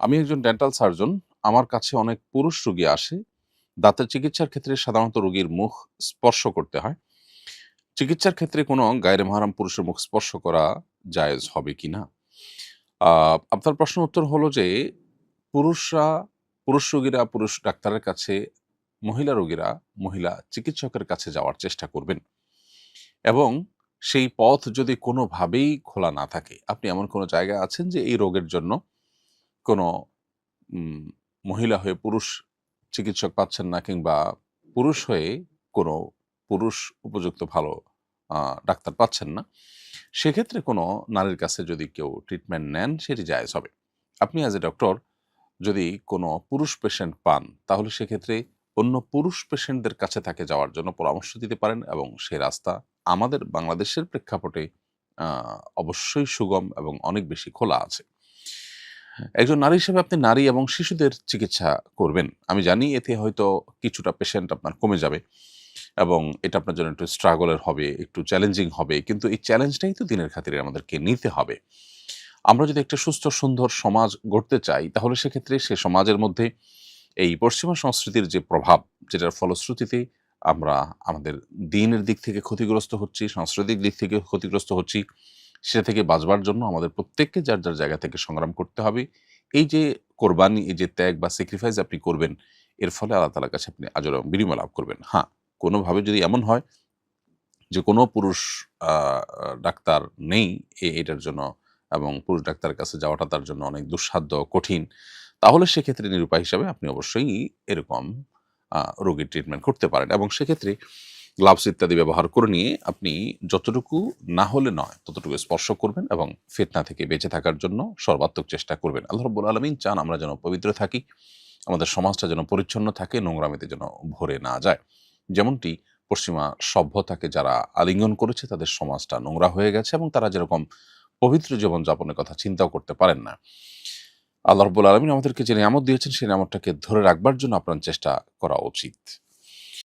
আমি একজন dental surgeon. আমার কাছে অনেক পুরুষ রোগী আসে। দাঁতের চিকিৎসার ক্ষেত্রে সাধারণত রোগীর মুখ স্পর্শ করতে হয়। চিকিৎসার ক্ষেত্রে কোনো গায়রে মাহরাম পুরুষের মুখ স্পর্শ করা জায়েজ হবে কিনা? আ আপনার প্রশ্নের উত্তর হলো যে, পুরুষরা পুরুষ রোগীরা পুরুষ ডাক্তারের কাছে, মহিলা রোগীরা মহিলা চিকিৎসকের কাছে যাওয়ার চেষ্টা করবেন এবং সেই পথ যদি কোনোভাবেই খোলা না থাকে, আপনি এমন কোনো জায়গায় আছেন যে এই রোগের জন্য কোনো উম মহিলা হয়ে পুরুষ চিকিৎসক পাচ্ছেন না কিংবা পুরুষ হয়ে কোনো পুরুষ উপযুক্ত ভালো আ ডাক্তার পাচ্ছেন না। সেক্ষেত্রে কোনো নারীর কাছে যদি কেউ ট্রিটমেন্ট নেন সেটি জায়েজ হবে। আপনি অ্যাজ এ ডক্টর যদি কোনো পুরুষ পেশেন্ট পান তাহলে সেক্ষেত্রে অন্য পুরুষ পেশেন্টদের কাছে তাকে যাওয়ার জন্য পরামর্শ দিতে পারেন এবং সে রাস্তা আমাদের বাংলাদেশের প্রেক্ষাপটে আ অবশ্যই সুগম এবং অনেক বেশি খোলা আছে। একজন নারী হিসেবে আপনি নারী এবং শিশুদের চিকিৎসা করবেন। আমি জানি এতে হয়তো কিছুটা পেশেন্ট আপনার কমে যাবে এবং এটা আপনার জন্য একটু স্ট্রাগল এর হবে, একটু চ্যালেঞ্জিং হবে। কিন্তু এই চ্যালেঞ্জটাই তো দিনের খাতিরে আমাদেরকে নিতে হবে। আমরা যদি একটা সুস্থ সুন্দর সমাজ গড়তে চাই তাহলে সেক্ষেত্রে সে সমাজের মধ্যে এই পশ্চিমা সংস্কৃতির যে প্রভাব, যেটার ফলশ্রুতিতে আমরা আমাদের দিনের দিক থেকে ক্ষতিগ্রস্ত হচ্ছি, সাংস্কৃতিক দিক থেকে ক্ষতিগ্রস্ত হচ্ছি, সেটা থেকে বাঁচবার জন্য আমাদের প্রত্যেককে যার, যার জায়গা থেকে সংগ্রাম করতে হবে। এই যে কোরবানি, এই যে ত্যাগ বা স্যাক্রিফাইস আপনি করবেন, এর ফলে আল্লাহ তাআলার কাছে আপনি আজর এবং বিনিময় লাভ করবেন। হ্যাঁ, কোনোভাবে যদি এমন হয় যে কোনো পুরুষ আ আ ডাক্তার নেই এটার জন্য এবং পুরুষ ডাক্তারের কাছে যাওয়াটা তার জন্য অনেক দুঃসাধ্য, কঠিন। তাহলে সেক্ষেত্রে নিরুপায় হিসাবে আপনি অবশ্যই এরকম রোগীর ট্রিটমেন্ট করতে পারেন এবং সেক্ষেত্রে গ্লাভস ইত্যাদি ব্যবহার করে নিয়ে আপনি যতটুকু না হলে নয়, ততটুকু স্পর্শ করবেন এবং ফিতনা থেকে বেঁচে থাকার জন্য সর্বাত্মক চেষ্টা করবেন। আল্লাহ রাব্বুল আলামিন চান আমরা যেন পবিত্র থাকি, আমাদের সমাজটা যেন পরিচ্ছন্ন থাকে, নোংরামিতে যেন ভরে না যায়। যেমনটি পশ্চিমা সভ্যতাকে যারা আলিঙ্গন করেছে তাদের সমাজটা নোংরা হয়ে গেছে এবং তারা যেরকম পবিত্র জীবনযাপনের কথা চিন্তাও করতে পারেন না। আল্লাহ রাব্বুল আলামিন আমাদেরকে যে নিয়ামত দিয়েছেন সেই নিয়ামতটাকে ধরে রাখবার জন্য আপনার চেষ্টা করা উচিত।